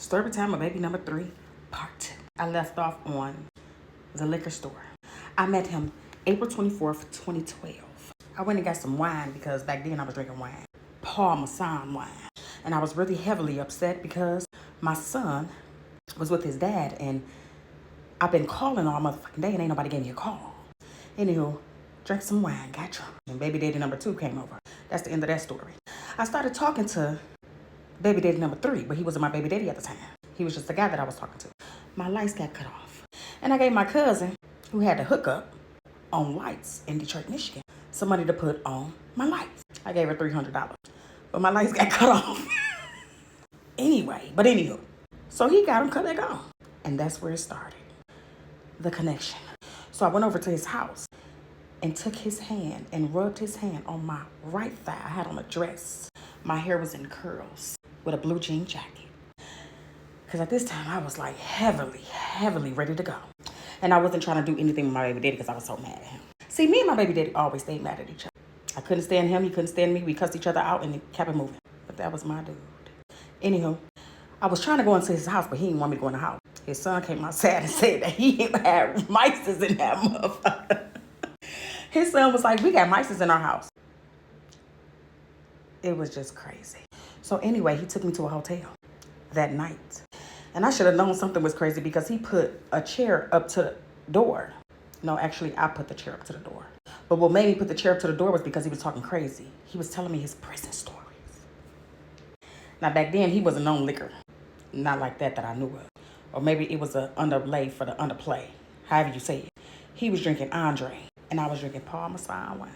Storytime of baby number 3, part 2. I left off on the liquor store. I met him April 24th, 2012. I went and got some wine because back then I was drinking wine. Parmesan wine. And I was really heavily upset because my son was with his dad and I've been calling all motherfucking day and ain't nobody gave me a call. Anywho, drank some wine, got drunk, and baby daddy number 2 came over. That's the end of that story. I started talking to baby daddy number 3, but he wasn't my baby daddy at the time. He was just the guy that I was talking to. My lights got cut off. And I gave my cousin, who had the hookup on lights in Detroit, Michigan, some money to put on my lights. I gave her $300. But my lights got cut off. Anywho. So he got them cut back on. And that's where it started. The connection. So I went over to his house and took his hand and rubbed his hand on my right thigh. I had on a dress. My hair was in curls with a blue jean jacket. Because at this time, I was like heavily ready to go. And I wasn't trying to do anything with my baby daddy because I was so mad at him. See, me and my baby daddy always stayed mad at each other. I couldn't stand him. He couldn't stand me. We cussed each other out and it kept it moving. But that was my dude. Anywho, I was trying to go into his house, but he didn't want me to go in the house. His son came outside and said that he had mice in that motherfucker. His son was like, we got mice in our house. It was just crazy. So anyway, he took me to a hotel that night. And I should have known something was crazy because he put a chair up to the door. No, actually, I put the chair up to the door. But what made me put the chair up to the door was because he was talking crazy. He was telling me his prison stories. Now, back then, he wasn't on liquor. Not like that I knew of. Or maybe it was an underlay for the underplay. However you say it. He was drinking Andre. And I was drinking Parmesan wine.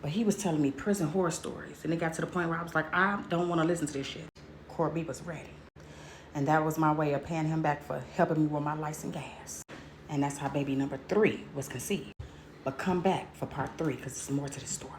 But he was telling me prison horror stories. And it got to the point where I was like, I don't want to listen to this shit. Corby was ready. And that was my way of paying him back for helping me with my lights and gas. And that's how baby number 3 was conceived. But come back for part 3 because there's more to the story.